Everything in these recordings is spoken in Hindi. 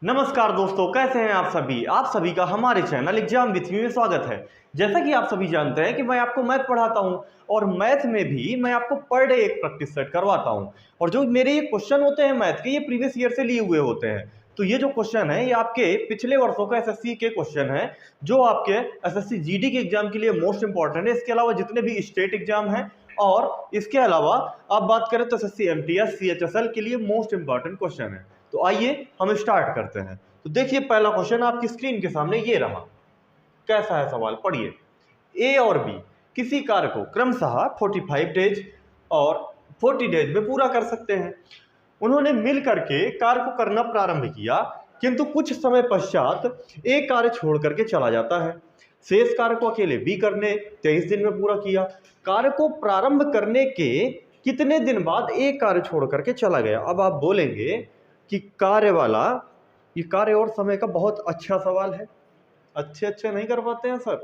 नमस्कार दोस्तों, कैसे हैं आप सभी का हमारे चैनल एग्जाम विथ यू में स्वागत है। जैसा कि आप सभी जानते हैं कि मैं आपको मैथ पढ़ाता हूं और मैथ में भी मैं आपको पर डे एक प्रैक्टिस सेट करवाता हूं। और जो मेरे ये क्वेश्चन होते हैं मैथ के, ये प्रीवियस ईयर से लिए हुए होते हैं। तो ये जो क्वेश्चन है ये आपके पिछले वर्षों का एसएससी के क्वेश्चन है, जो आपके एसएससी जीडी के एग्जाम के लिए मोस्ट इंपॉर्टेंट है। इसके अलावा जितने भी स्टेट एग्जाम हैं और इसके अलावा आप बात करें तो एसएससी एमटीएस सीएचएसएल के लिए मोस्ट इंपॉर्टेंट क्वेश्चन है। तो आइए हम स्टार्ट करते हैं। तो देखिए, पहला क्वेश्चन आपकी स्क्रीन के सामने ये रहा। कैसा है सवाल, पढ़िए। ए और बी किसी कार्य को क्रमशः 45 डेज और 40 डेज में पूरा कर सकते हैं। उन्होंने मिल करके कार्य को करना प्रारंभ किया, किंतु कुछ समय पश्चात एक कार्य छोड़ करके चला जाता है। शेष कार्य को अकेले बी करने 23 दिन में पूरा किया। कार्य को प्रारंभ करने के कितने दिन बाद एक कार्य छोड़ करके चला गया। अब आप बोलेंगे कि कार्य वाला, ये कार्य और समय का बहुत अच्छा सवाल है। अच्छे नहीं कर पाते हैं सर,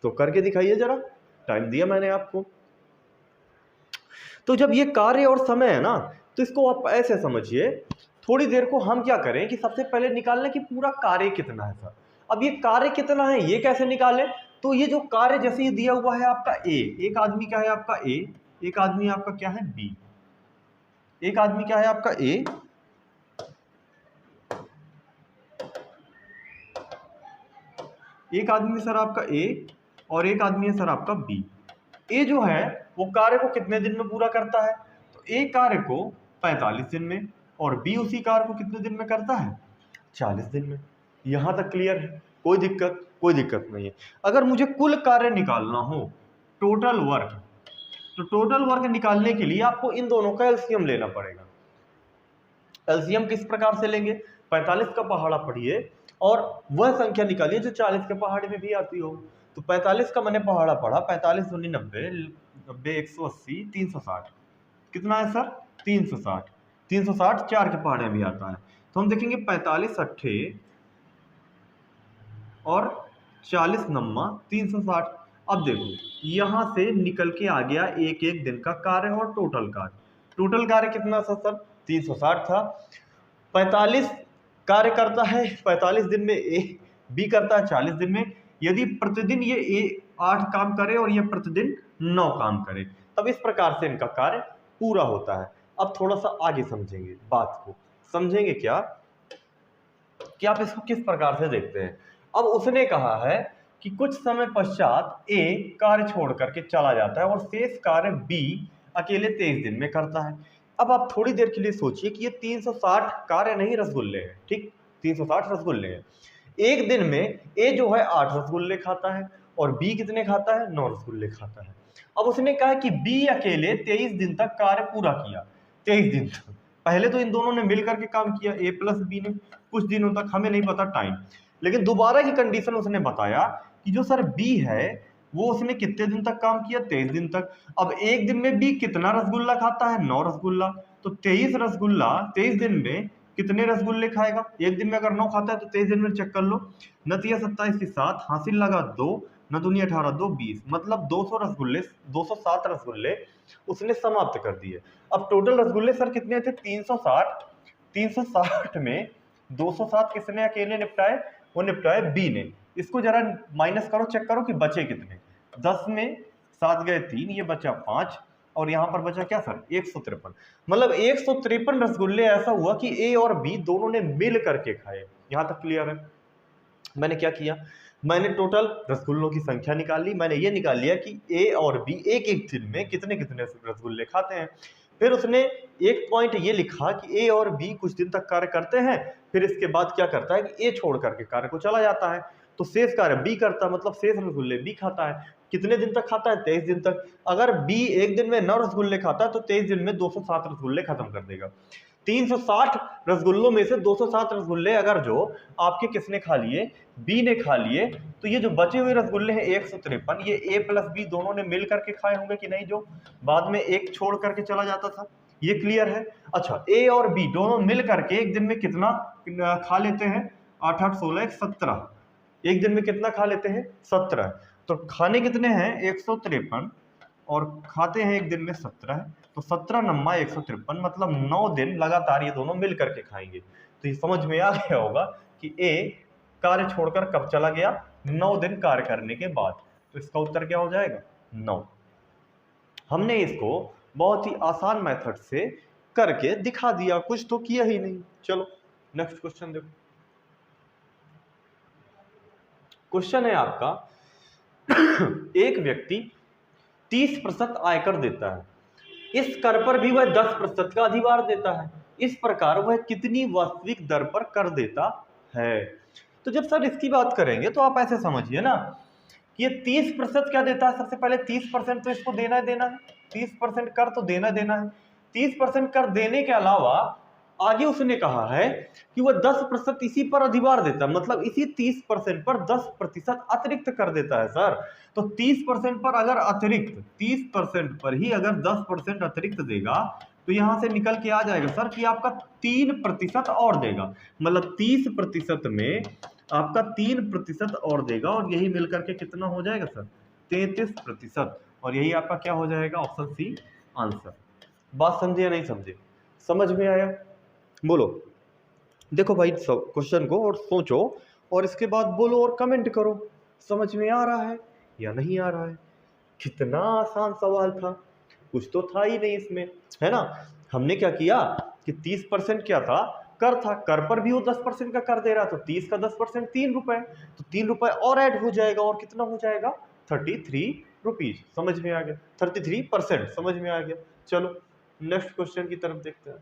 तो करके दिखाइए जरा, टाइम दिया मैंने आपको। तो जब ये कार्य और समय है ना, तो इसको आप ऐसे समझिए। थोड़ी देर को हम क्या करें कि सबसे पहले निकाल लें कि पूरा कार्य कितना है सर। अब ये कार्य कितना है ये कैसे निकालें। तो ये जो कार्य जैसे ये दिया हुआ है आपका ए, एक आदमी क्या है आपका ए, एक आदमी आपका क्या है बी। एक आदमी क्या है आपका ए, एक आदमी सर आपका ए और एक आदमी है सर आपका बी। ए जो है वो कार्य को कितने दिन में पूरा करता है, तो ए कार्य को 45 दिन में और बी उसी कार्य को कितने दिन में करता है, 40 दिन में। यहां तक क्लियर है, कोई दिक्कत नहीं है। अगर मुझे कुल कार्य निकालना हो, टोटल वर्क, तो टोटल वर्क निकालने के लिए आपको इन दोनों का एलसीएम लेना पड़ेगा। एलसीएम किस प्रकार से लेंगे, 45 का पहाड़ा पढ़िए और वह संख्या निकालिए जो 40 के पहाड़े में भी आती हो। तो 45 का मैंने पहाड़ा पढ़ा, 45 दूनी 90, 90 180 360, कितना है सर 360। 360 4 के पहाड़े में भी आता है। तो हम देखेंगे 45 अट्ठे और 40 नम्मा 360। अब देखो यहां से निकल के आ गया एक एक दिन का कार्य और टोटल कार्य। टोटल कार्य कितना था सर 360 था। 45 कार्य करता है 45 दिन में, ए बी करता है 40 दिन में। यदि प्रतिदिन ये ए 8 काम करे और ये प्रतिदिन 9 काम करे, तब इस प्रकार से इनका कार्य पूरा होता है। अब थोड़ा सा आगे समझेंगे बात को, समझेंगे क्या कि आप इसको किस प्रकार से देखते हैं। अब उसने कहा है कि कुछ समय पश्चात ए कार्य छोड़ करके चला जाता है और शेष कार्य बी अकेले 23 दिन में करता है। अब आप थोड़ी देर के लिए सोचिए कि ये 360 कार्य नहीं रसगुल्ले हैं, ठीक, 360 रसगुल्ले हैं। एक दिन में ए जो है 8 रसगुल्ले खाता है और बी कितने खाता है, 9 रसगुल्ले खाता है। अब उसने कहा कि बी अकेले 23 दिन तक कार्य पूरा किया। 23 दिन तक, पहले तो इन दोनों ने मिल करके काम किया, ए प्लस बी ने, कुछ दिनों तक, हमें नहीं पता टाइम। लेकिन दोबारा की कंडीशन उसने बताया कि जो सर बी है वो उसने कितने दिन तक काम किया, 23 दिन तक। अब एक दिन में बी कितना रसगुल्ला खाता है, 9 रसगुल्ला। तो 23 रसगुल्ला 23 दिन में कितने रसगुल्ले खाएगा, एक दिन में अगर 9 खाता है तो 23 दिन में चेक कर लो। नतिया 27 की 7, हासिल लगा 2, न दुनी 18 2 20, मतलब 200 रसगुल्ले, 207 रसगुल्ले उसने समाप्त कर दिए। अब टोटल रसगुल्ले सर कितने थे, 360। 360 में 207 किसने अकेले निपटाए, वो निपटाए बी ने। इसको जरा माइनस करो, चेक करो कि बचे कितने। 10 में 7 गए 3, ये बचा 5 और यहां पर बचा क्या सर 153। मतलब 153 रसगुल्ले ऐसा हुआ कि ए और बी दोनों ने मिल करके खाए। यहां तक क्लियर है। मैंने क्या किया, मैंने टोटल रसगुल्लों की संख्या निकाल ली। मैंने ये निकाल लिया कि ए और बी एक एक दिन में कितने कितने रसगुल्ले खाते हैं। फिर उसने एक पॉइंट ये लिखा कि ए और बी कुछ दिन तक कार्य करते हैं, फिर इसके बाद क्या करता है कि ए छोड़ करके कार्य को चला जाता है, तो शेष कार्य बी करता है, मतलब शेष रसगुल्ले बी खाता है। कितने दिन तक खाता है, 23 दिन तक। अगर बी एक दिन में 9 रसगुल्ले खाता है तो 23 दिन में 207 रसगुल्ले खत्म कर देगा। 360 रसगुल्लों में से 207 रसगुल्ले अगर जो आपके किसने खा लिए, बी ने खा लिए, तो ये जो बचे हुए रसगुल्ले हैं 153, ये ए प्लस बी दोनों ने मिल करके खाए होंगे कि नहीं, जो बाद में एक छोड़ करके चला जाता था। ये क्लियर है। अच्छा, ए और बी दोनों मिल करके एक दिन में कितना खा लेते हैं, 8 8 16 17, एक दिन में कितना खा लेते हैं 17। तो खाने कितने हैं 153 और खाते हैं एक दिन में 17, तो 17 नम्मा 153, मतलब 9 दिन लगातार ये दोनों मिल करके खाएंगे। तो ये समझ में आ गया होगा कि ए कार्य छोड़कर कब चला गया, 9 दिन कार्य करने के बाद। तो इसका उत्तर क्या हो जाएगा, 9। हमने इसको बहुत ही आसान मेथड से करके दिखा दिया, कुछ तो किया ही नहीं। चलो नेक्स्ट क्वेश्चन देखो। क्वेश्चन है आपका एक व्यक्ति 30% आयकर देता है, इस कर पर भी वह 10% का अधिभार देता है, इस प्रकार वह कितनी वास्तविक दर पर कर देता है। तो जब सर इसकी बात करेंगे तो आप ऐसे समझिए ना कि ये 30% क्या देता है। सबसे पहले 30% तो इसको देना है, देना है 30% कर तो देना देना है। 30% कर देने के अलावा आगे उसने कहा है कि वह 10% इसी पर अधिभार देता है, मतलब इसी 30% पर 10% अतिरिक्त कर देता है सर। तो 30% पर अगर अतिरिक्त 30% पर ही अगर 10% अतिरिक्त देगा तो यहां से निकल के आ जाएगा सर कि आपका 3% और देगा, मतलब 30% में आपका 3% और देगा, और यही मिलकर के कितना हो जाएगा सर, 33%। और यही आपका क्या हो जाएगा, ऑप्शन सी आंसर। बात समझे या नहीं समझे, समझ में आया, बोलो। देखो भाई क्वेश्चन को और सोचो और इसके बाद बोलो और कमेंट करो, समझ में आ रहा है या नहीं आ रहा है। कितना आसान सवाल था, कुछ तो था ही नहीं इसमें, है ना। हमने क्या किया कि 30% क्या था, कर था, कर पर भी वो 10% का कर दे रहा, तो 30 का 10% 3 रुपए, तो 3 रुपए और ऐड हो जाएगा, और कितना हो जाएगा 33 रुपीज। समझ में आ गया, 33% समझ में आ गया। चलो नेक्स्ट क्वेश्चन की तरफ देखते हैं।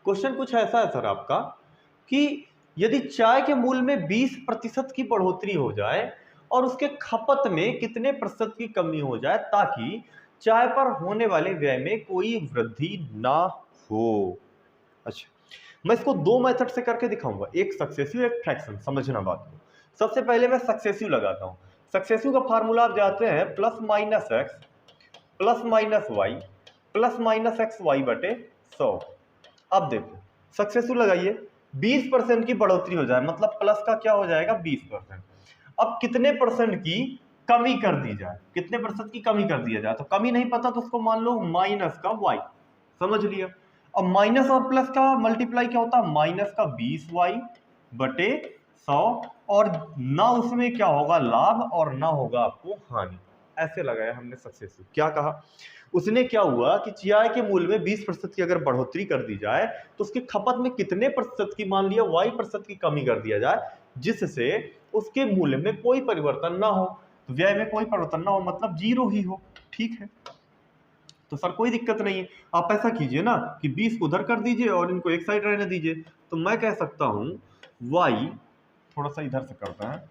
क्वेश्चन कुछ ऐसा है सर आपका कि यदि चाय के मूल्य में 20% की बढ़ोतरी हो जाए और उसके खपत में कितने प्रतिशत की कमी हो जाए ताकि चाय पर होने वाले व्यय में कोई वृद्धि ना हो। अच्छा, मैं इसको दो मेथड से करके दिखाऊंगा, एक सक्सेसिव एक फ्रैक्शन, समझना बात को। सबसे पहले मैं सक्सेसिव लगाता हूं। सक्सेसिव का फार्मूला आप जानते हैं, plus minus x plus minus y plus minus x y बटे 100। अब देखो सक्सेसफुल लगाइए, 20% की बढ़ोतरी हो जाए, मतलब प्लस का क्या हो जाएगा 20%। अब कितने परसेंट की कमी कर दी जाए, कितने प्रतिशत की कमी कर दिया जाए, तो कमी नहीं पता तो उसको मान लो माइनस का वाई, समझ लिया। अब माइनस और प्लस का मल्टीप्लाई क्या होता है, माइनस का 20y बटे 100, और ना उसमें क्या होगा लाभ और ना होगा आपको हानि। ऐसे लगाया हमने सक्सेसफुल। क्या कहा उसने, क्या हुआ कि चाय के मूल्य में 20% की अगर बढ़ोतरी कर दी जाए तो उसकी खपत में कितने प्रतिशत की, मान लिया y% की कमी कर दिया जाए, जिससे उसके मूल्य में कोई परिवर्तन ना हो, तो व्यय में कोई परिवर्तन ना हो, मतलब 0 ही हो। ठीक है, तो सर कोई दिक्कत नहीं है। आप ऐसा कीजिए ना कि 20 को उधर कर दीजिए और इनको एक साइड रहने दीजिए। तो मैं कह सकता हूं y, थोड़ा सा इधर से करता है,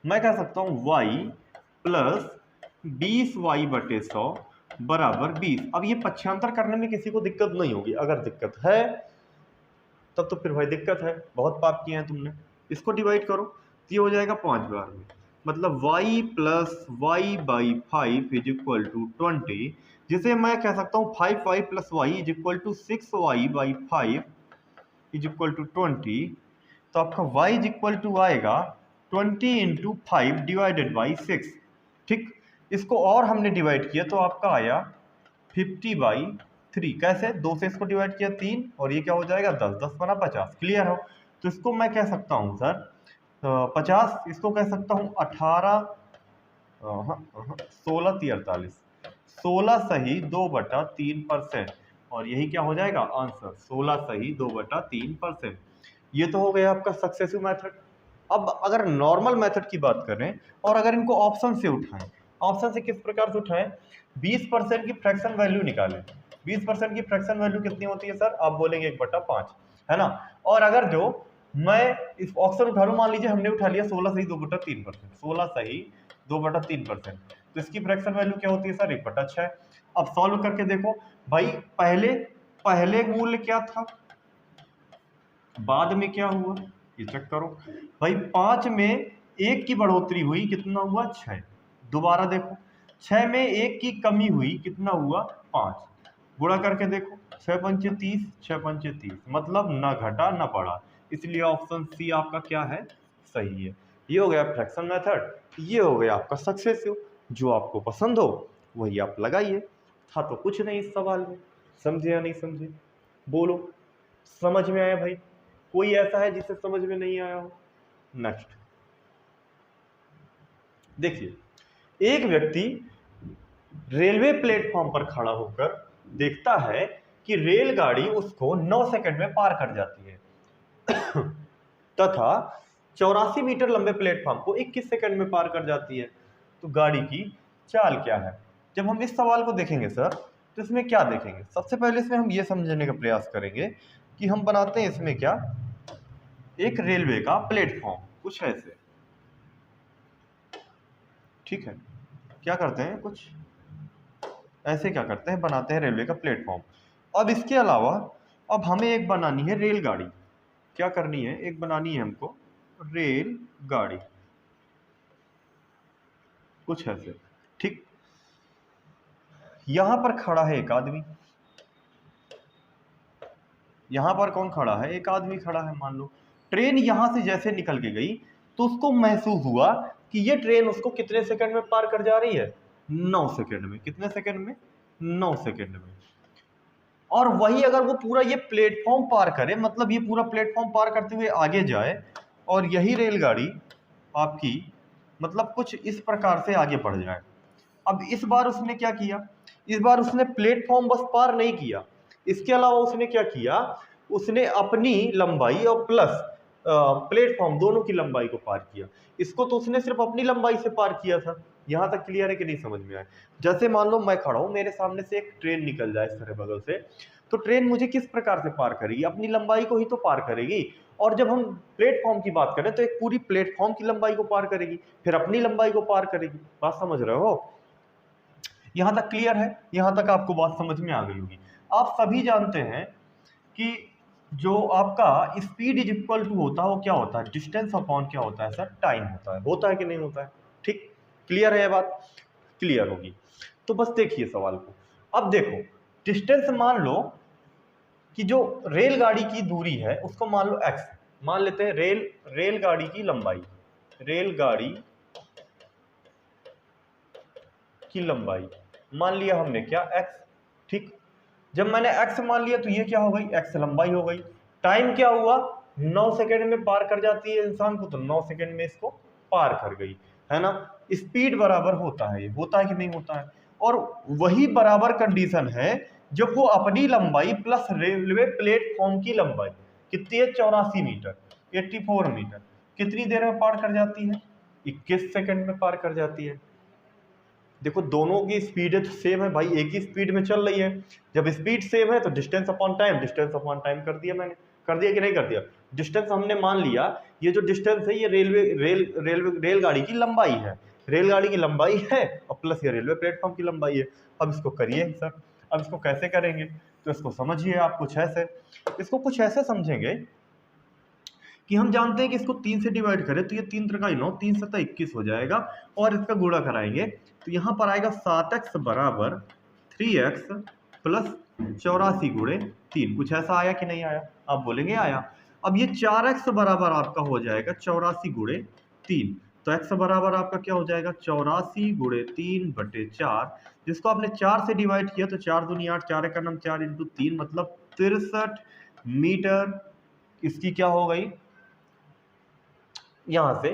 मैं कह सकता हूं y प्लस 20y बटे 100 बराबर 20। अब ये पक्षांतर करने में किसी को दिक्कत नहीं होगी, अगर दिक्कत है तब तो फिर भाई दिक्कत है, बहुत पाप किए हैं तुमने। इसको डिवाइड करो तो ये हो जाएगा 5 बार में, मतलब y plus y by 5 is equal to 20, जिसे मैं कह सकता हूँ 5y plus y is equal to 6y by 5 is equal to 20। तो आपका y इज इक्वल टू आएगा 20 इंटू 5 डिवाइडेड बाई 6। ठीक, इसको और हमने डिवाइड किया तो आपका आया 50/3। कैसे, 2 से इसको डिवाइड किया 3, और ये क्या हो जाएगा 10, 10 बना 50। क्लियर हो, तो इसको मैं कह सकता हूँ सर 50, इसको कह सकता हूँ 18, 16 48, 16 सही 2/3%, और यही क्या हो जाएगा आंसर, 16 सही 2/3%। ये तो हो गया आपका सक्सेसिव मेथड। अब अगर नॉर्मल मेथड की बात करें और अगर इनको ऑप्शन से उठाएं, ऑप्शन से किस प्रकार से उठाएं, 20% की फ्रैक्शन वैल्यू निकालें। 20% की फ्रैक्शन वैल्यू कितनी होती है सर, आप बोलेंगे 1/5, है ना। और अगर जो मैं इस ऑप्शन उठा लूं, मान लीजिए हमने उठा लिया 16 सही 2/3%, 16 सही 2/3%, तो इसकी फ्रैक्शन वैल्यू क्या होती है सर 1/6। अब सॉल्व करके देखो भाई, पहले पहले मूल्य क्या था, बाद में क्या हुआ, ये चेक करो भाई। 5 में 1 की बढ़ोतरी हुई, कितना हुआ 6। दोबारा देखो 6 में 1 की कमी हुई, कितना हुआ 5। गुणा करके देखो 6 पंचे 30, 6 पंचे 30, मतलब ना घटा ना बढ़ा, इसलिए ऑप्शन सी आपका क्या है, सही है। ये हो गया फ्रैक्शन मेथड, ये हो गया आपका सक्सेसिव। जो आपको पसंद हो वही आप लगाइए। था तो कुछ नहीं इस सवाल में, समझे या नहीं समझे, बोलो। समझ में आया भाई? कोई ऐसा है जिसे समझ में नहीं आया हो? नेक्स्ट देखिए, एक व्यक्ति रेलवे प्लेटफॉर्म पर खड़ा होकर देखता है कि रेलगाड़ी उसको 9 सेकंड में पार कर जाती है तथा 84 मीटर लंबे प्लेटफॉर्म को 21 सेकंड में पार कर जाती है। तो गाड़ी की चाल क्या है? जब हम इस सवाल को देखेंगे सर, तो इसमें क्या देखेंगे? सबसे पहले इसमें हम ये समझने का प्रयास करेंगे कि हम बनाते हैं इसमें क्या, एक रेलवे का प्लेटफॉर्म कुछ ऐसे, ठीक है। क्या करते हैं, कुछ ऐसे क्या करते हैं, बनाते हैं रेलवे का प्लेटफॉर्म। अब इसके अलावा अब हमें एक बनानी है रेलगाड़ी। क्या करनी है? एक बनानी है हमको रेलगाड़ी कुछ ऐसे, ठीक। यहां पर खड़ा है एक आदमी, यहां पर कौन खड़ा है? एक आदमी खड़ा है। मान लो ट्रेन यहां से जैसे निकल के गई तो उसको महसूस हुआ कि ये ट्रेन उसको कितने सेकंड में पार कर जा रही है? 9 सेकंड में। कितने सेकंड में? 9 सेकंड में। और वही अगर वो पूरा ये प्लेटफॉर्म पार करे, मतलब ये पूरा प्लेटफॉर्म पार करते हुए आगे जाए और यही रेलगाड़ी आपकी मतलब कुछ इस प्रकार से आगे बढ़ जाए। अब इस बार उसने क्या किया? इस बार उसने प्लेटफॉर्म बस पार नहीं किया, इसके अलावा उसने क्या किया? उसने अपनी लंबाई और प्लस प्लेटफॉर्म दोनों की लंबाई को पार किया। इसको तो उसने सिर्फ अपनी लंबाई से पार किया था। यहां तक क्लियर है कि नहीं? समझ में आया? जैसे मान लो मैं खड़ा हूं, मेरे सामने से एक ट्रेन निकल जाए इस तरह बगल से, तो ट्रेन मुझे किस प्रकार से पार करेगी? अपनी लंबाई को ही तो पार करेगी। और जब हम प्लेटफॉर्म की बात करें तो एक पूरी प्लेटफॉर्म की लंबाई को पार करेगी, फिर अपनी लंबाई को पार करेगी। बात समझ रहे हो? यहां तक क्लियर है? यहां तक आपको बात समझ में आ गई होगी। आप सभी जानते हैं कि जो आपका स्पीड इज इक्वल टू होता है वो क्या होता है? डिस्टेंस अपॉन क्या होता है सर? टाइम होता है कि नहीं होता है? ठीक, क्लियर है ये बात? क्लियर होगी। तो बस देखिए सवाल को। अब देखो, डिस्टेंस मान लो कि जो रेलगाड़ी की दूरी है उसको मान लो x, मान लेते हैं रेलगाड़ी की लंबाई, रेलगाड़ी की लंबाई मान लिया हमने क्या? x, ठीक। जब मैंने x मान लिया तो ये क्या हो गई? x लंबाई हो गई। टाइम क्या हुआ? 9 सेकंड में पार कर जाती है इंसान को, तो 9 सेकंड में इसको पार कर गई, है ना। स्पीड बराबर होता है, ये होता है कि नहीं होता है? और वही बराबर कंडीशन है जब वो अपनी लंबाई प्लस रेलवे प्लेटफॉर्म की लंबाई कितनी है? 84 मीटर, 84 मीटर, कितनी देर में पार कर जाती है? 21 सेकंड में पार कर जाती है। देखो दोनों की स्पीड तो सेम है भाई, एक ही स्पीड में चल रही है। जब स्पीड सेम है तो distance upon time, distance upon time कर दिया मैंने। कर दिया कि नहीं कर दिया? डिस्टेंस हमने मान लिया, ये जो डिस्टेंस है ये रेलगाड़ी की लंबाई है, रेलगाड़ी की लंबाई है और प्लस ये रेलवे प्लेटफॉर्म की लंबाई है। अब इसको करिए सर। अब इसको कैसे करेंगे? तो इसको समझिए आप कुछ ऐसे, इसको कुछ ऐसे समझेंगे कि हम जानते हैं कि इसको 3 से डिवाइड करें तो ये 3 त्रिका 9, 3 सत्ता 21 हो जाएगा और इसका गुणा कराएंगे तो यहाँ पर आएगा 7x बराबर 3x प्लस 84 गुणे 3। कुछ ऐसा आया कि नहीं आया? आप बोलेंगे आया। अब ये 4x बराबर आपका हो जाएगा 84 गुणे 3, तो x बराबर आपका क्या हो जाएगा? 84 गुणे 3/4, जिसको आपने 4 से डिवाइड किया तो 4 दूनी 8, 4 का नाम 4 इंटू 3 मतलब 63 मीटर इसकी क्या हो गई? यहां से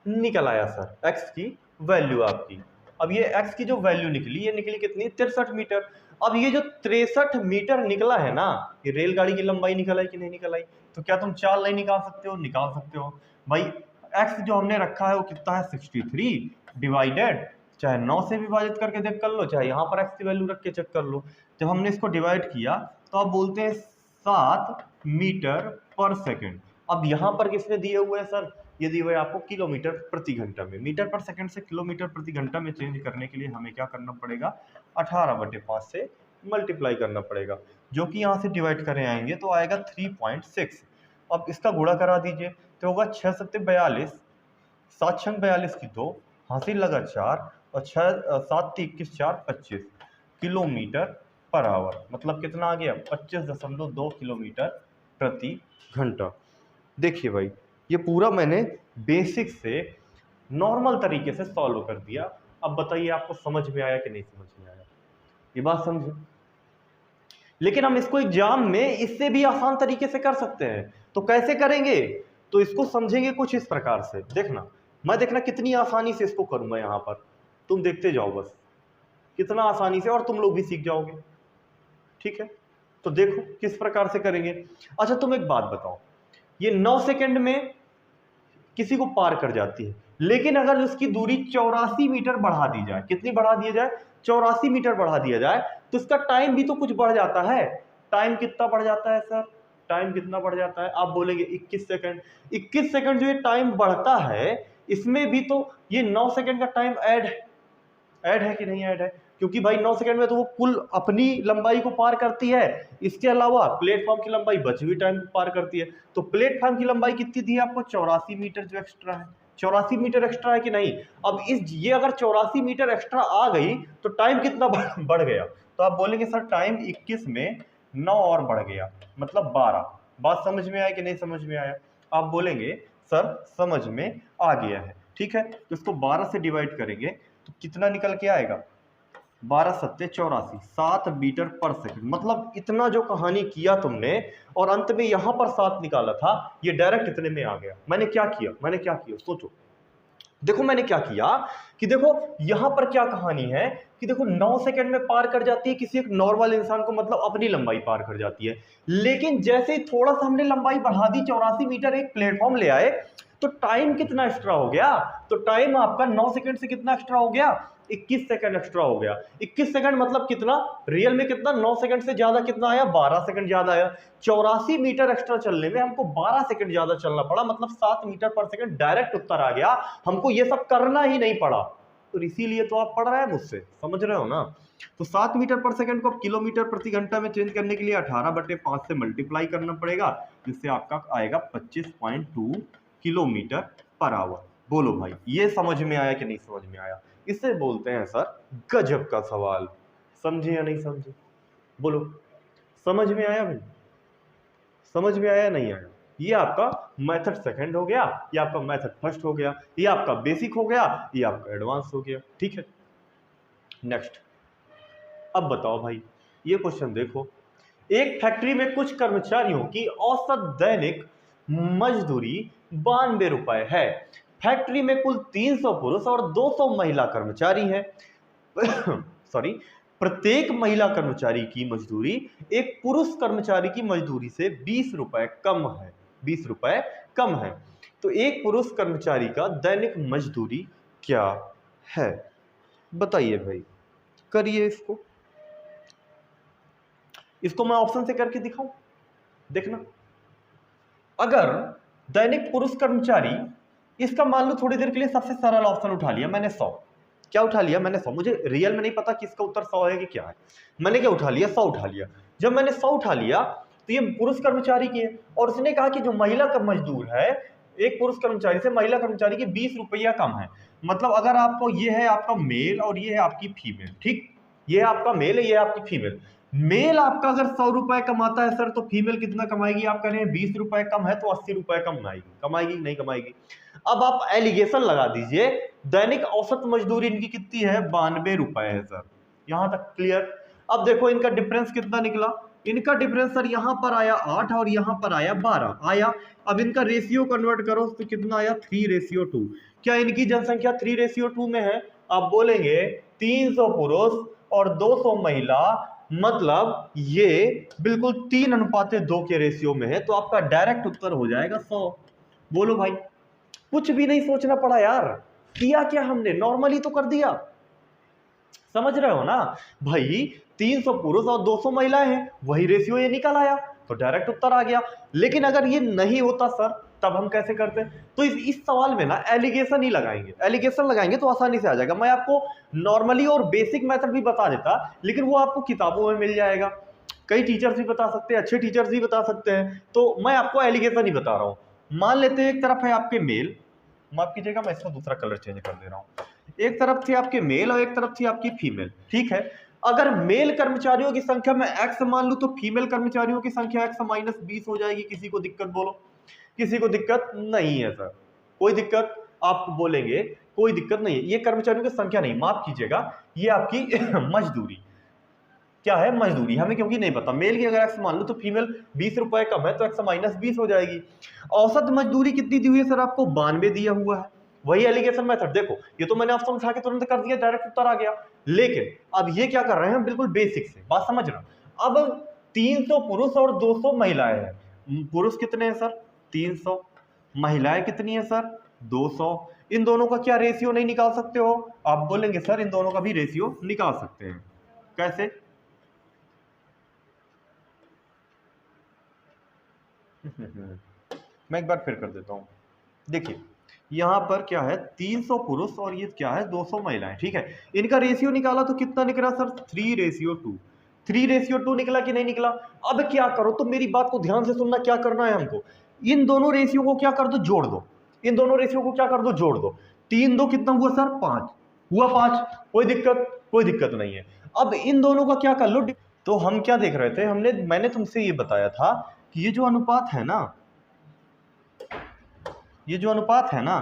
निकल आया सर x की वैल्यू आपकी। अब ये x की जो वैल्यू निकली, ये निकली कितनी? 63 मीटर। अब ये जो 63 मीटर निकला है ना, ये रेलगाड़ी की लंबाई निकल आई कि नहीं निकल आई? तो क्या तुम चाल नहीं निकाल सकते हो? निकाल सकते हो भाई। x जो हमने रखा है वो कितना है? 63 डिवाइडेड, चाहे 9 से विभाजित करके चेक कर लो, चाहे यहाँ पर x की वैल्यू रख के चेक कर लो। जब हमने इसको डिवाइड किया तो आप बोलते हैं 7 मीटर पर सेकेंड। अब यहाँ पर किसने दिए हुए हैं सर? ये दिए हुए आपको किलोमीटर प्रति घंटा में। मीटर पर सेकंड से किलोमीटर प्रति घंटा में चेंज करने के लिए हमें क्या करना पड़ेगा? 18/5 से मल्टीप्लाई करना पड़ेगा, जो कि यहाँ से डिवाइड करें आएंगे तो आएगा 3.6। अब इसका गुणा करा दीजिए तो होगा 6 सत्ते 42, 7 छंग 42 की 2, हासिल लगा 4 और 7 21 4 25 किलोमीटर पर आवर। मतलब कितना आ गया? 25.2 किलोमीटर प्रति घंटा। देखिए भाई, ये पूरा मैंने बेसिक से नॉर्मल तरीके से सॉल्व कर दिया। अब बताइए आपको समझ में आया कि नहीं समझ में आया? ये बात समझे? लेकिन हम इसको एग्जाम में इससे भी आसान तरीके से कर सकते हैं। तो कैसे करेंगे, तो इसको समझेंगे कुछ इस प्रकार से। देखना, मैं देखना कितनी आसानी से इसको करूंगा यहां पर, तुम देखते जाओ बस कितना आसानी से, और तुम लोग भी सीख जाओगे। ठीक है, तो देखो किस प्रकार से करेंगे। अच्छा तुम एक बात बताओ, ये 9 सेकंड में किसी को पार कर जाती है, लेकिन अगर उसकी दूरी 84 मीटर बढ़ा दी जाए, कितनी बढ़ा दिया जाए, 84 मीटर बढ़ा दिया जाए, तो इसका टाइम भी तो कुछ बढ़ जाता है। टाइम कितना बढ़ जाता है सर, टाइम कितना बढ़ जाता है, आप बोलेंगे 21 सेकंड। 21 सेकंड जो ये टाइम बढ़ता है, इसमें भी तो ये 9 सेकंड का टाइम ऐड है कि नहीं ऐड है, क्योंकि भाई 9 सेकंड में तो वो कुल अपनी लंबाई को पार करती है, इसके अलावा प्लेटफॉर्म की लंबाई बची हुई टाइम को पार करती है। तो प्लेटफॉर्म की लंबाई कितनी दी है आपको, 84 मीटर जो एक्स्ट्रा है, 84 मीटर एक्स्ट्रा है कि नहीं। अब ये अगर 84 मीटर एक्स्ट्रा आ गई तो टाइम कितना बढ़ गया, तो आप बोलेंगे सर टाइम 21 में 9 और बढ़ गया, मतलब 12। बात समझ में आया कि नहीं समझ में आया, आप बोलेंगे सर समझ में आ गया है। ठीक है, तो इसको 12 से डिवाइड करेंगे तो कितना निकल के आएगा, 12 सत्ते 84, 7 मीटर पर सेकंड। मतलब इतना जो कहानी किया तुमने और अंत में यहां पर 7 निकाला था, ये डायरेक्ट इतने में आ गया। मैंने क्या किया सोचो। देखो मैंने क्या किया कि देखो यहां पर क्या कहानी है कि देखो 9 सेकंड में पार कर जाती है किसी एक नॉर्मल इंसान को, मतलब अपनी लंबाई पार कर जाती है। लेकिन जैसे ही थोड़ा सा हमने लंबाई बढ़ा दी, 84 मीटर एक प्लेटफॉर्म ले आए, तो टाइम कितना एक्स्ट्रा हो गया, तो टाइम आपका 9 सेकंड से कितना एक्स्ट्रा हो गया, 21 सेकंड एक्स्ट्रा हो गया। 21 सेकंड मतलब कितना, रियल में कितना, 9 सेकंड से ज्यादा कितना आया, 12 सेकंड ज्यादा आया। 84 मीटर एक्स्ट्रा चलने में हमको 12 सेकंड ज्यादा चलना पड़ा, मतलब 7 मीटर पर सेकंड डायरेक्ट उत्तर आ गया, हमको ये सब करना ही नहीं पड़ा। तो इसीलिए तो आप पढ़ रहे हैं मुझसे, समझ रहे हो ना। तो 7 मीटर पर सेकंड को किलोमीटर प्रति घंटा में चेंज करने के लिए 18/5 से मल्टीप्लाई करना पड़ेगा, जिससे आपका आएगा 25.2 किलोमीटर पर आवर। बोलो भाई ये समझ में आया कि नहीं समझ में आया, इसे बोलते हैं सर गजब का सवाल। समझे या नहीं समझे, बोलो समझ में आया भाई, समझ में आया नहीं आया। ये आपका मेथड सेकंड हो गया, ये आपका मेथड फर्स्ट हो गया, ये आपका बेसिक हो गया, ये आपका एडवांस हो गया। ठीक है, नेक्स्ट। अब बताओ भाई, ये क्वेश्चन देखो, एक फैक्ट्री में कुछ कर्मचारियों की औसत दैनिक मजदूरी 92 रुपए है। फैक्ट्री में कुल 300 पुरुष और 200 महिला कर्मचारी हैं। सॉरी, प्रत्येक महिला कर्मचारी की मजदूरी एक पुरुष कर्मचारी की मजदूरी से 20 रुपए कम है, 20 रुपए कम है। तो एक पुरुष कर्मचारी का दैनिक मजदूरी क्या है, बताइए भाई, करिए इसको मैं ऑप्शन से करके दिखाऊं। देखना, अगर दैनिक पुरुष कर्मचारी, इसका मान लो थोड़ी देर के लिए सबसे सरल ऑप्शन उठा लिया मैंने 100। क्या उठा लिया मैंने 100, मुझे रियल में नहीं पता कि इसका उत्तर 100 है कि क्या है, मैंने क्या उठा लिया, 100 उठा लिया। जब मैंने 100 उठा लिया तो ये पुरुष कर्मचारी की है, और उसने कहा कि जो महिला का मजदूर है, एक पुरुष कर्मचारी से महिला कर्मचारी की 20 रुपया कम है। मतलब अगर आपको, ये है आपका मेल और ये है आपकी फीमेल, ठीक, ये है आपका मेल है, ये है आपकी फीमेल। मेल आपका अगर 100 रुपए कमाता है सर, तो फीमेल कितना कमाएगी, आप कह रहे हैं 20 रुपए कम है, तो 80 रुपए कमाएगी नहीं कमाएगी। अब आप एलिगेशन लगा दीजिए, दैनिक औसत मजदूरी इनकी कितनी है, 92 रुपए है सर, यहां तक क्लियर। अब देखो इनका डिफरेंस कितना निकला, इनका डिफरेंस सर यहां पर आया 8 और यहां पर आया 12 आया। अब इनका रेशियो कन्वर्ट करो तो कितना आया, 3:2। क्या इनकी जनसंख्या 3:2 में है, आप बोलेंगे 300 पुरुष और 200 महिला, मतलब ये बिल्कुल 3:2 के रेशियो में है, तो आपका डायरेक्ट उत्तर हो जाएगा 100। बोलो भाई, कुछ भी नहीं सोचना पड़ा यार, किया क्या हमने, नॉर्मली तो कर दिया, समझ रहे हो ना भाई। 300 पुरुष और 200 महिलाएं हैं, वही रेशियो ये निकल आया, तो डायरेक्ट उत्तर आ गया। लेकिन अगर ये नहीं होता सर, तब हम कैसे करते, तो इस सवाल में ना एलिगेशन ही लगाएंगे, एलिगेशन लगाएंगे तो आसानी से आ जाएगा। मैं आपको नॉर्मली और बेसिक मेथड भी बता देता, लेकिन वो आपको किताबों में मिल जाएगा, कई टीचर्स भी बता सकते हैं, अच्छे टीचर्स भी बता सकते हैं, तो मैं आपको एलिगेशन ही बता रहा हूं। मान लेते हैं एक तरफ है आपके मेल, माफ कीजिएगा मैं इसको दूसरा कलर चेंज कर दे रहा हूं, एक तरफ थी आपके मेल और एक तरफ थी आपकी फीमेल, ठीक है। अगर मेल कर्मचारियों की संख्या में x मान लूं, तो फीमेल कर्मचारियों की संख्या x - 20 हो जाएगी। किसी को दिक्कत, बोलो, किसी को दिक्कत नहीं है सर, कोई दिक्कत, आप बोलेंगे कोई दिक्कत नहीं है, ये कर्मचारियों की संख्या नहीं, माफ कीजिएगा, ये आपकी मजदूरी, क्या है, मजदूरी। हमें क्योंकि नहीं पता, मेल की अगर एक्स मान लो तो फीमेल 20 रुपए कम है तो एक्स माइनस 20 हो जाएगी। औसत मजदूरी कितनी दी हुई है सर आपको, 92 दिया हुआ है। वही एलिगेशन मेथड, देखो ये तो मैंने ऑप्शन उठा के तुरंत कर दिया, डायरेक्ट उत्तर आ गया। लेकिन अब ये क्या कर रहे हैं, बिल्कुल बेसिक से बात समझना। अब 300 पुरुष और 200 महिलाएं हैं। पुरुष कितने हैं सर, 300, महिलाएं कितनी है सर, 200। इन दोनों का क्या रेशियो नहीं निकाल सकते हो, आप बोलेंगे सर इन दोनों का भी रेशियो निकाल सकते हैं। कैसे, मैं एक बार फिर कर देता हूं। देखिए यहां पर क्या है, 300 पुरुष और ये क्या है, 200 महिलाएं, ठीक है। इनका रेशियो निकाला तो कितना निकला सर, 3:2। 3:2 निकला कि नहीं निकला। अब क्या करो, तो मेरी बात को ध्यान से सुनना, क्या करना है हमको, इन दोनों रेशियो को क्या कर दो, जोड़ दो। इन दोनों रेशियो को क्या कर दो, जोड़ दो। 3 2 कितना हुआ सर, 5 हुआ, 5, कोई दिक्कत नहीं है। अब इन दोनों का क्या कर लो। तो हम क्या देख रहे थे, मैंने तुमसे ये बताया था कि ये जो अनुपात है ना, ये जो अनुपात है ना,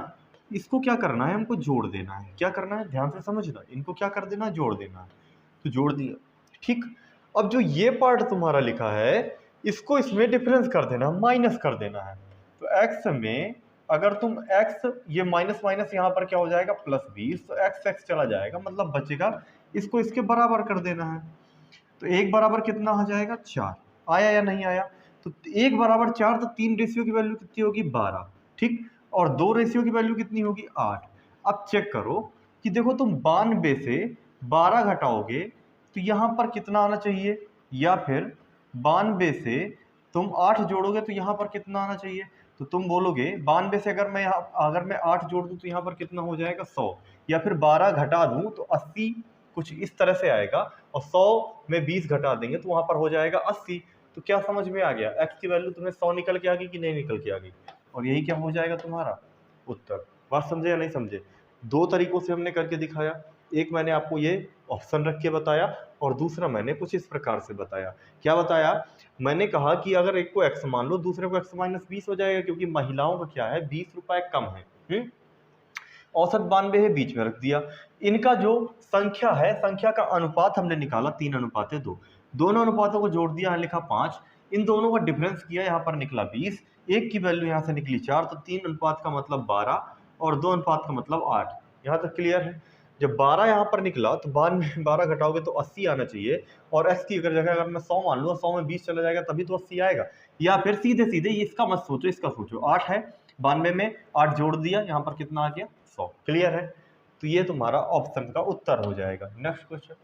इसको क्या करना है, हमको जोड़ देना है। क्या करना है, ध्यान से समझना, इनको क्या कर देना, जोड़ देना है। तो जोड़ दिया, ठीक। अब जो ये पार्ट तुम्हारा लिखा है, इसको इसमें डिफरेंस कर देना, माइनस कर देना है। तो x में अगर तुम x, ये माइनस माइनस यहाँ पर क्या हो जाएगा, +20, तो x चला जाएगा, मतलब बचेगा, इसको इसके बराबर कर देना है। तो 1 बराबर कितना आ जाएगा, 4। आया या नहीं आया, तो 1 बराबर 4, तो 3 रेशियो की वैल्यू कितनी होगी, 12, ठीक। और 2 रेशियो की वैल्यू कितनी होगी, 8। अब चेक करो कि देखो तुम 92 से 12 घटाओगे तो यहाँ पर कितना आना चाहिए, या फिर 92 से तुम 8 जोड़ोगे तो यहाँ पर कितना आना चाहिए। तो तुम बोलोगे 92 से अगर मैं 8 जोड़ दूं तो यहाँ पर कितना हो जाएगा, 100, या फिर 12 घटा दूं तो 80, कुछ इस तरह से आएगा। और 100 में 20 घटा देंगे तो वहां पर हो जाएगा 80। तो क्या समझ में आ गया, x की वैल्यू तुम्हें 100 निकल के आ गई कि नहीं निकल के आ गई, और यही क्या हो जाएगा तुम्हारा उत्तर। बात समझे या नहीं समझे। 2 तरीकों से हमने करके दिखाया, एक मैंने आपको ये ऑप्शन रख के बताया, और दूसरा मैंने कुछ इस प्रकार से बताया। क्या बताया, मैंने कहा कि अगर एक को x मान लो, दूसरे को x माइनस 20 हो जाएगा, क्योंकि महिलाओं का क्या है, 20 रुपए कम है। औसत 92 है, बीच में रख दिया। इनका जो संख्या है, संख्या का अनुपात हमने निकाला 3:2। दोनों अनुपातों को जोड़ दिया, यहाँ लिखा 5। इन दोनों का डिफरेंस किया, यहाँ पर निकला 20। एक की वैल्यू यहाँ से निकली 4, तो 3 अनुपात का मतलब 12 और 2 अनुपात का मतलब 8। यहाँ तक क्लियर है। जब 12 यहाँ पर निकला तो 12 घटाओगे तो 80 आना चाहिए, और x की जगह अगर मैं 100 मान लूँ, 100 में 20 चला जाएगा तभी तो 80 आएगा। या फिर सीधे सीधे इसका मत सोचो, इसका सोचो, 8 है, 92 में 8 जोड़ दिया, यहाँ पर कितना आ गया, 100। क्लियर है। तो ये तुम्हारा ऑप्शन का उत्तर हो जाएगा। नेक्स्ट क्वेश्चन,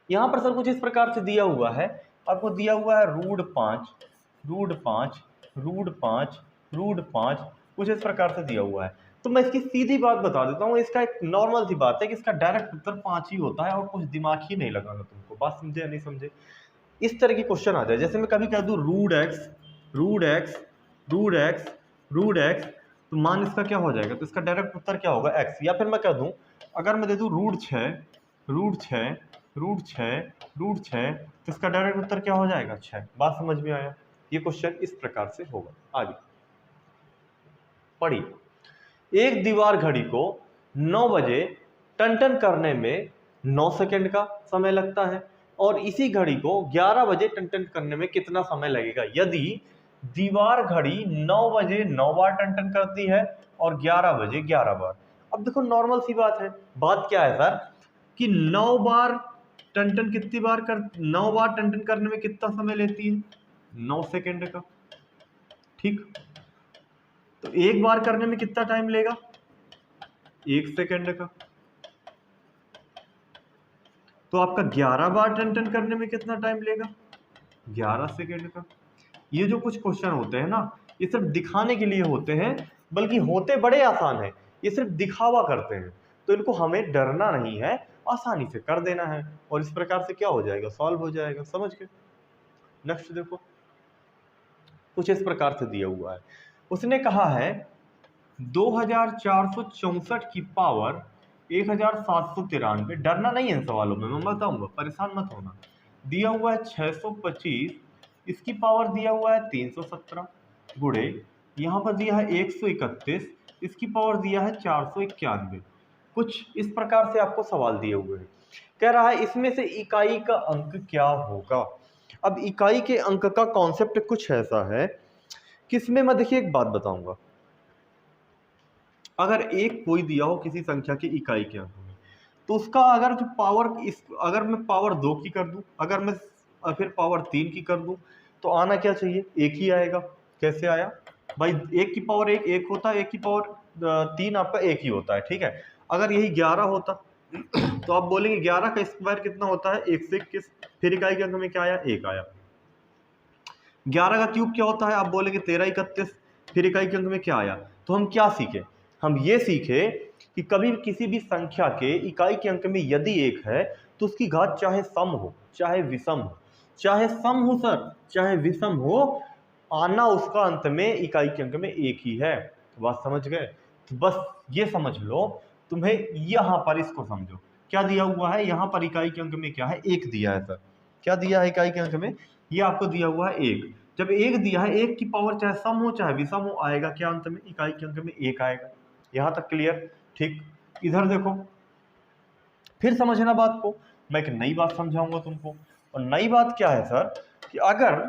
यहाँ पर सर कुछ इस प्रकार से दिया हुआ है, आपको दिया हुआ है √5, √5, √5, √5, कुछ इस प्रकार से दिया हुआ है। तो मैं इसकी सीधी बात बता देता हूँ, इसका एक नॉर्मल सी बात है कि इसका डायरेक्ट उत्तर 5 ही होता है, और कुछ दिमाग ही नहीं लगाना तुमको। बात समझे या नहीं समझे। इस तरह की क्वेश्चन आ जाए, जैसे मैं कभी कह दूँ √x, √x, √x, √x, तो मान इसका क्या हो जाएगा, तो इसका डायरेक्ट उत्तर क्या होगा, x। या फिर मैं कह दूँ, अगर मैं दे दूँ √6, √6, √6, √6, तो इसका डायरेक्ट उत्तर क्या हो जाएगा, 6। बात समझ में आया। ये क्वेश्चन इस प्रकार से होगा। आगे पढ़िए, एक दीवार घड़ी को 9 बजे टन करने में 9 सेकंड का समय लगता है, और इसी घड़ी को 11 बजे टन करने में कितना समय लगेगा, यदि दीवार घड़ी 9 बजे 9 बार टन करती है और 11 बजे 11 बार। अब देखो नॉर्मल सी बात है, बात क्या है सर कि 9 बार टन कितनी बार 9 बार टन करने में कितना समय लेती है, 9 सेकंड का, ठीक। तो एक बार करने में कितना टाइम लेगा, 1 सेकंड का। तो आपका 11 बार टन करने में कितना टाइम लेगा, 11 सेकंड का। ये जो कुछ क्वेश्चन होते हैं ना, ये सिर्फ दिखाने के लिए होते हैं, बल्कि होते बड़े आसान है, ये सिर्फ दिखावा करते हैं। तो इनको हमें डरना नहीं है, आसानी से कर देना है, और इस प्रकार से क्या हो जाएगा, सॉल्व हो जाएगा। समझ गए। नेक्स्ट देखो, कुछ इस प्रकार से दिया हुआ है, उसने कहा है 2464 की पावर 1793। डरना नहीं है इन सवालों में, मैं बताऊंगा, परेशान मत होना। दिया हुआ है 625, इसकी पावर दिया हुआ है 317, गुणे यहाँ पर दिया है 131, इसकी पावर दिया है 491। कुछ इस प्रकार से आपको सवाल दिए हुए हैं। कह रहा है इसमें से इकाई का अंक क्या होगा। अब इकाई के अंक का कॉन्सेप्ट कुछ ऐसा है कि इसमें मैं देखिए एक बात बताऊंगा, अगर एक कोई दिया हो किसी संख्या की इकाई के अंक में, तो उसका अगर जो पावर अगर मैं पावर 2 की कर दूं, अगर मैं फिर पावर 3 की कर दूं, तो आना क्या चाहिए, एक ही आएगा। कैसे आया भाई, एक की पावर एक एक होता है, एक की पावर 3 आपका एक ही होता है, ठीक है। अगर यही 11 होता तो आप बोलेंगे 11 का स्क्वायर कितना होता है, 121। फिर इकाई के अंक में क्या आया, एक आया। 11 का क्यूब क्या होता है, आप बोलेंगे 1331। फिर इकाई के अंक में क्या आया। तो हम क्या सीखे, हम ये सीखे कि कभी किसी भी संख्या के इकाई के अंक में यदि एक है तो उसकी घात चाहे सम हो चाहे विषम हो, चाहे सम हो सर चाहे विषम हो, आना उसका अंत में इकाई के अंक में एक ही है। तो बात समझ गए। तो बस ये समझ लो, तुम्हें यहां पर इसको समझो, क्या दिया हुआ है यहाँ पर इकाई के अंक में क्या है, एक दिया है सर। क्या दिया है इकाई के अंक में, ये आपको दिया हुआ है एक। जब एक दिया है, एक की पावर चाहे सम हो चाहे विषम हो, आएगा क्या अंत में, इकाई के अंक में एक आएगा। यहां तक क्लियर, ठीक। इधर देखो, फिर समझना बात को, मैं एक नई बात समझाऊंगा तुमको। और नई बात क्या है सर, कि अगर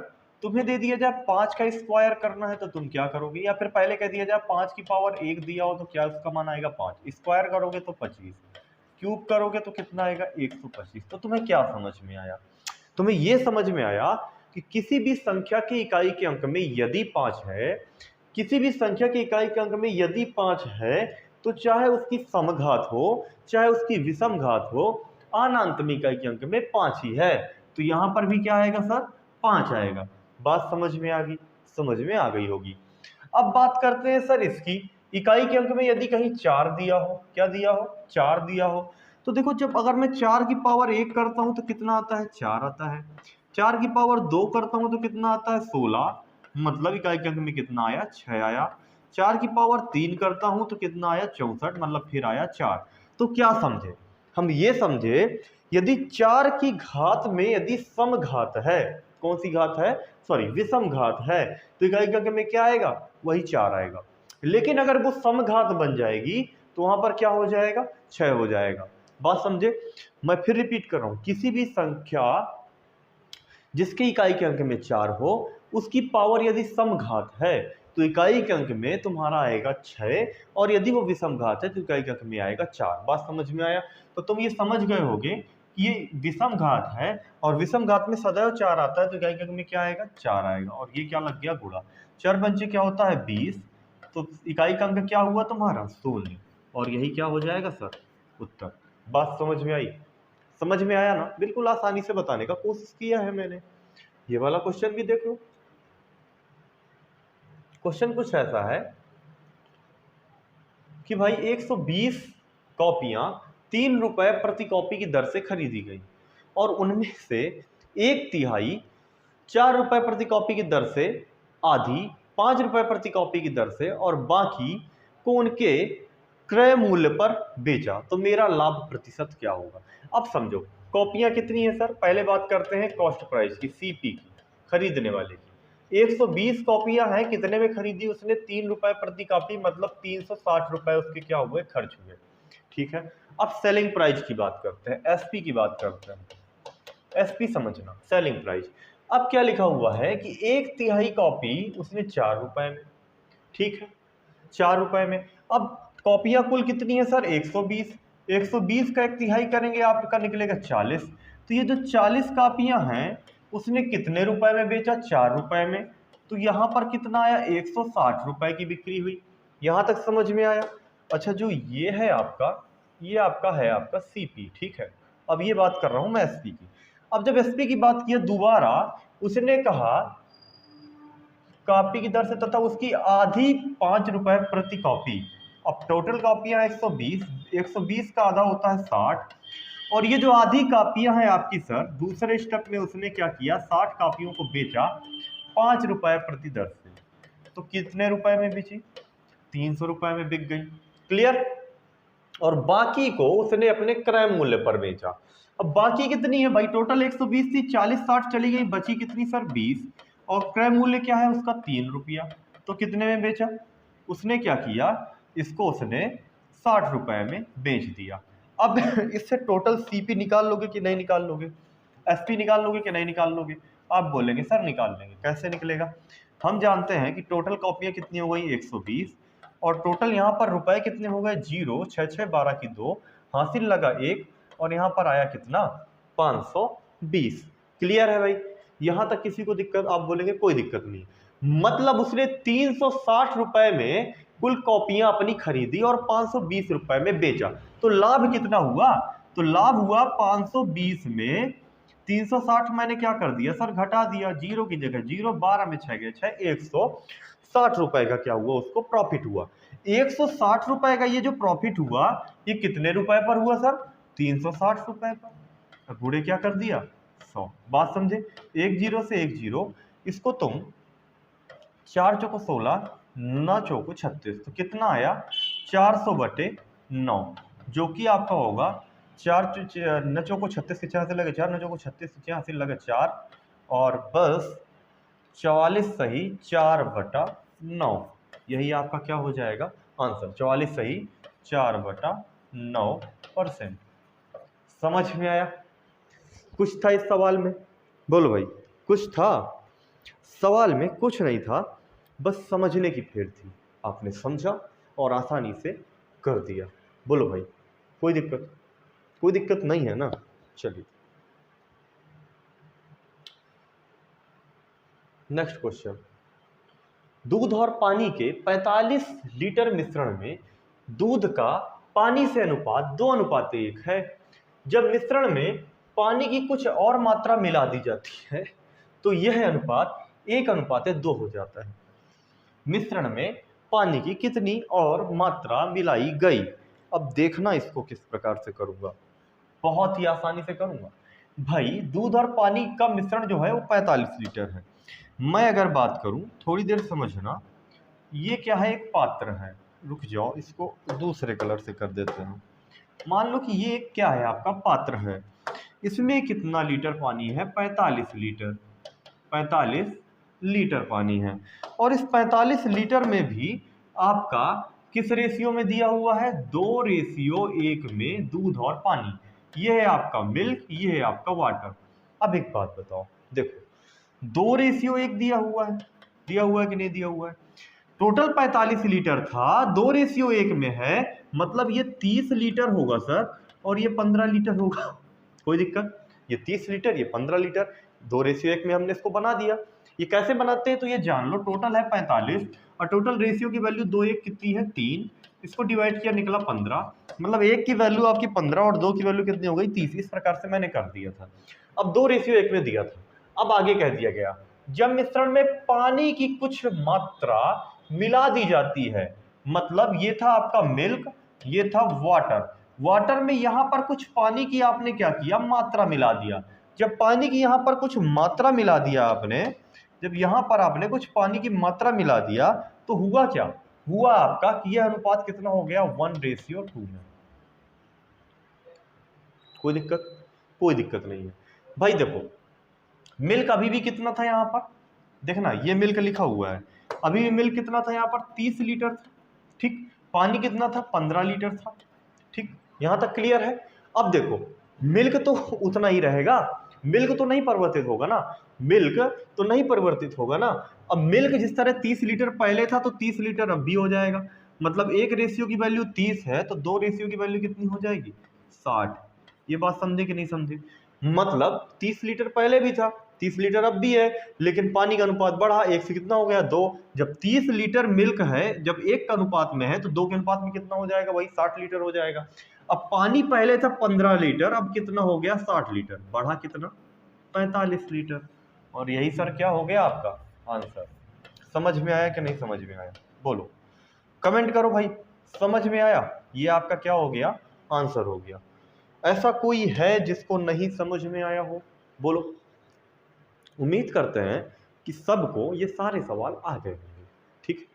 तुम्हें दे दिया जाए 5 का स्क्वायर करना है तो तुम क्या करोगे, या फिर पहले कह दिया जाए 5 की पावर 1 दिया हो तो क्या उसका मान आएगा 5, स्क्वायर करोगे तो 25, क्यूब करोगे तो कितना आएगा 125। तो तुम्हें क्या समझ में आया, तुम्हें यह समझ में आया कि किसी भी संख्या की इकाई के अंक में यदि 5 है, किसी भी संख्या की इकाई के अंक में यदि 5 है, तो चाहे उसकी समघात हो चाहे उसकी विषम घात हो, अनंत में इकाई के अंक में 5 ही है। तो यहां पर भी क्या आएगा सर, 5 आएगा। बात समझ में आ गई, समझ में आ गई होगी। अब बात करते हैं सर इसकी, इकाई के अंक में यदि कहीं 4 दिया हो, क्या दिया हो, 4 दिया हो, तो देखो जब अगर मैं 4 की पावर 1 करता हूं तो कितना आता है, 4 आता है। 4 की पावर 2 करता हूं तो कितना आता है, 16, मतलब इकाई के अंक में कितना आया, 6 आया। 4 की पावर 3 करता हूं तो कितना आया, 64, मतलब फिर आया 4। तो क्या समझे, हम ये समझे यदि 4 की घात में यदि समघात है, कौन सी घात है, सॉरी विषम घात है, तो इकाई के अंक में क्या आएगा, वही 4 आएगा। लेकिन अगर वो समघात बन जाएगी तो वहां पर क्या हो जाएगा, 6 हो जाएगा। बात समझे। मैं फिर रिपीट कर रहा हूं, किसी भी संख्या जिसके इकाई के अंक में 4 हो, उसकी पावर यदि समघात है तो इकाई के अंक में तुम्हारा आएगा 6, और यदि वो विषम घात है तो इकाई के अंक में आएगा 4। बात समझ में आया। तो तुम ये समझ गए होगे कि ये विषम घात है और विषम घात में सदैव 4 आता है, तो इकाई के अंक में क्या आएगा, 4 आएगा। और ये क्या लग गया, गुणा। 4 पंचे क्या होता है 20, तो इकाई का अंक क्या हुआ तुम्हारा, 0, और यही क्या हो जाएगा सर, उत्तर। बात समझ में आई, समझ में आया ना, बिल्कुल आसानी से बताने का कोशिश किया है मैंने। ये वाला क्वेश्चन भी देख लो। क्वेश्चन कुछ ऐसा है कि भाई 120 कॉपियां 3 रुपए प्रति कॉपी की दर से खरीदी गई, और उनमें से 1/3 4 रुपए प्रति कॉपी की दर से, आधी 5 रुपए प्रति कॉपी की दर से, और बाकी को उनके क्रय मूल्य पर बेचा, तो मेरा लाभ प्रतिशत क्या होगा। अब समझो कॉपियां कितनी है सर, पहले बात करते हैं कॉस्ट प्राइस की, सीपी की, खरीदने वाले की। 120 कॉपियां हैं, कितने में खरीदी उसने, 3 रुपए प्रति कॉपी, मतलब 360 रुपए उसके क्या हुए, खर्च हुए, ठीक है। अब सेलिंग प्राइस की बात करते हैं, एसपी की बात करते हैं। एसपी समझना, सेलिंग प्राइस। अब क्या लिखा हुआ है कि 1/3 कॉपी उसने 4 रुपए में, ठीक है, 4 रुपए में। अब कॉपियां कुल कितनी है सर, 120, 120 का 1/3 करेंगे आपका निकलेगा 40। तो ये जो 40 कॉपियां हैं उसने कितने रुपए में बेचा, 4 रुपए में। तो यहां पर कितना आया, 160 रुपए की बिक्री हुई। यहां तक समझ में आया। अच्छा, जो ये है आपका, ये आपका है आपका सीपी, ठीक है। अब ये बात कर रहा हूं मैं एसपी की। अब जब एसपी की बात की दोबारा, उसने कहा कॉपी की दर से तथा उसकी आधी 5 रुपए प्रति कॉपी। अब टोटल कॉपियां 120, 120 का आधा होता है 60, और ये जो आधी कॉपियां हैं आपकी सर, दूसरे स्टेप में उसने क्या किया, 60 कॉपियों को बेचा 5 रुपए प्रति दर से। तो कितने रुपए में बेची, 300 रुपए में बिक गई, क्लियर। और बाकी को उसने अपने क्रय मूल्य पर बेचा। अब बाकी कितनी है भाई, टोटल 120 थी, 40 60 चली गई, बची कितनी सर, 20, और क्रय मूल्य क्या है उसका, 3 रुपया। तो कितने में बेचा, उसने क्या किया, इसको उसने 60 रुपए में बेच दिया। अब इससे टोटल सीपी निकाल लोगे कि नहीं निकाल लोगे, एसपी निकाल लोगे कि नहीं निकाल लोगे? आप बोलेंगे सर निकाल लेंगे। कैसे निकलेगा? हम जानते हैं कि टोटल कॉपियां कितनी हो गई 120, और टोटल यहाँ पर रुपए कितने हो गए 0, 6 6 12 की 2, हासिल लगा 1, और यहाँ पर आया कितना 520। क्लियर है भाई? यहाँ तक किसी को दिक्कत? आप बोलेंगे कोई दिक्कत नहीं। मतलब उसने 360 रुपए में कुल कॉपियां अपनी खरीदी और 520 रुपए में बेचा, तो लाभ कितना हुआ? तो लाभ हुआ 520 में 360 मैंने क्या कर दिया सर, घटा दिया, 0 की जगह 0, 12 में 6 गए 6, 160 रुपए का क्या हुआ, उसको प्रॉफिट हुआ। 160 रुपए का ये जो प्रॉफिट हुआ, ये कितने रुपए पर हुआ सर? 360 रुपए पर। बूढ़े क्या कर दिया 100। बात समझे? 1 0 से 1 0, इसको तुम 4 चौको 16, 9 चौको 36, तो कितना आया 400/9, जो कि आपका होगा 4 9 चौको 36 के 4 से लगे 4, 9 चौको 36 के 4 से लगे 4, और बस 44 सही 4/9, यही आपका क्या हो जाएगा आंसर, 44 सही 4/9%। समझ में आया? कुछ था इस सवाल में? बोलो भाई, कुछ था? सवाल में कुछ नहीं था, बस समझने की फेर थी। आपने समझा और आसानी से कर दिया। बोलो भाई, कोई दिक्कत? कोई दिक्कत नहीं है ना? चलिए नेक्स्ट क्वेश्चन। दूध और पानी के 45 लीटर मिश्रण में दूध का पानी से अनुपात 2:1 है। जब मिश्रण में पानी की कुछ और मात्रा मिला दी जाती है तो यह अनुपात 1:2 हो जाता है। मिश्रण में पानी की कितनी और मात्रा मिलाई गई? अब देखना इसको किस प्रकार से करूंगा, बहुत ही आसानी से करूंगा भाई। दूध और पानी का मिश्रण जो है वो 45 लीटर है। मैं अगर बात करूं, थोड़ी देर समझना, ये क्या है, एक पात्र है। रुक जाओ, इसको दूसरे कलर से कर देते हैं। मान लो कि ये क्या है, आपका पात्र है। इसमें कितना लीटर पानी है? 45 लीटर। 45 लीटर पानी है, और इस 45 लीटर में भी आपका किस रेशियो में दिया हुआ है? 2:1 में दूध और पानी। ये है आपका मिल्क, ये है आपका वाटर। अब एक बात बताओ, देखो 2:1 दिया हुआ है, दिया हुआ है कि नहीं दिया हुआ है? टोटल 45 लीटर था, 2:1 में है, मतलब ये 30 लीटर होगा सर, और ये 15 लीटर होगा। कोई दिक्कत? ये 30 लीटर, ये 15 लीटर, 2:1 में हमने इसको बना दिया। ये कैसे बनाते हैं तो ये जान लो। टोटल है 45 और टोटल रेशियो की वैल्यू 2 1 कितनी है 3, इसको डिवाइड किया निकला 15, मतलब 1 की वैल्यू आपकी 15 और 2 की वैल्यू कितनी हो गई 30। इस प्रकार से मैंने कर दिया था। अब 2:1 में दिया था, अब आगे कह दिया गया जब मिश्रण में पानी की कुछ मात्रा मिला दी जाती है, मतलब ये था आपका मिल्क, ये था वाटर। वाटर में यहां पर कुछ पानी की आपने क्या किया, मात्रा मिला दिया। जब पानी की यहां पर कुछ मात्रा मिला दिया आपने, जब यहां पर आपने कुछ पानी की मात्रा मिला दिया, तो हुआ क्या? हुआ आपका कि यह अनुपात कितना हो गया 1:2 में। कोई दिक्कत? कोई दिक्कत नहीं है भाई। देखो मिल्क अभी भी कितना था यहां पर, देखना ये मिल्क लिखा हुआ है, अभी भी मिल्क कितना था यहां पर 30 लीटर था, ठीक। पानी कितना था 15 लीटर था, ठीक। यहां तक क्लियर है? अब देखो मिल्क तो उतना ही रहेगा, मिल्क तो नहीं परिवर्तित होगा ना, मिल्क तो नहीं परिवर्तित होगा ना। अब मिल्क जिस तरह 30 लीटर पहले था तो 30 लीटर अब भी हो जाएगा, मतलब 1 रेशियो की वैल्यू 30 है तो 2 रेशियो की वैल्यू कितनी हो जाएगी 60। ये बात समझे कि नहीं समझे? मतलब 30 लीटर पहले भी था, 30 लीटर अब भी है, लेकिन पानी का अनुपात बढ़ा, 1 से कितना हो गया 2। जब 30 लीटर मिल्क है, जब 1 का अनुपात में है तो 2 के अनुपात में कितना हो जाएगा, वही 60 लीटर हो जाएगा। अब पानी पहले था 15 लीटर, अब कितना हो गया 60 लीटर, बढ़ा कितना 45 लीटर। और यही सर क्या हो गया आपका आंसर। समझ में आया कि नहीं समझ में आया? बोलो, कमेंट करो भाई, समझ में आया? ये आपका क्या हो गया आंसर हो गया। ऐसा कोई है जिसको नहीं समझ में आया हो? बोलो। उम्मीद करते हैं कि सबको ये सारे सवाल आ गए होंगे, ठीक।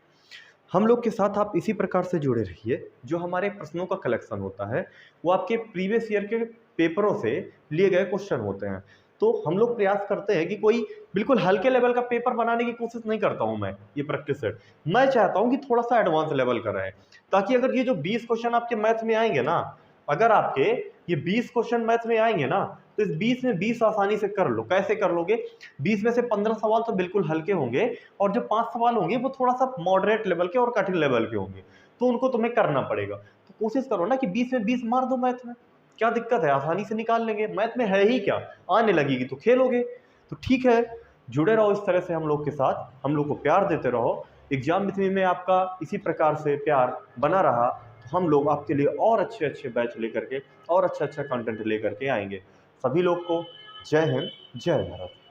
हम लोग के साथ आप इसी प्रकार से जुड़े रहिए। जो हमारे प्रश्नों का कलेक्शन होता है वो आपके प्रीवियस ईयर के पेपरों से लिए गए क्वेश्चन होते हैं। तो हम लोग प्रयास करते हैं कि कोई बिल्कुल हल्के लेवल का पेपर बनाने की कोशिश नहीं करता हूं मैं, ये प्रैक्टिस सेट मैं चाहता हूं कि थोड़ा सा एडवांस लेवल का रहे, ताकि अगर ये जो 20 क्वेश्चन आपके मैथ में आएंगे ना, अगर आपके ये 20 क्वेश्चन मैथ में आएंगे ना, तो इस 20 में 20 आसानी से कर लो। कैसे कर लोगे? 20 में से 15 सवाल तो बिल्कुल हल्के होंगे, और जो 5 सवाल होंगे वो थोड़ा सा मॉडरेट लेवल के और कठिन लेवल के होंगे, तो उनको तुम्हें करना पड़ेगा। तो कोशिश करो ना कि 20 में 20 मार दो मैथ में। क्या दिक्कत है? आसानी से निकाल लेंगे, मैथ में है ही क्या, आने लगेगी तो खेलोगे। तो ठीक है, जुड़े रहो इस तरह से हम लोग के साथ, हम लोग को प्यार देते रहो। एग्जाम विथ मी में आपका इसी प्रकार से प्यार बना रहा तो हम लोग आपके लिए और अच्छे अच्छे बैच लेकर के और अच्छा अच्छा कंटेंट लेकर के आएंगे। सभी लोग को जय हिंद, जय भारत।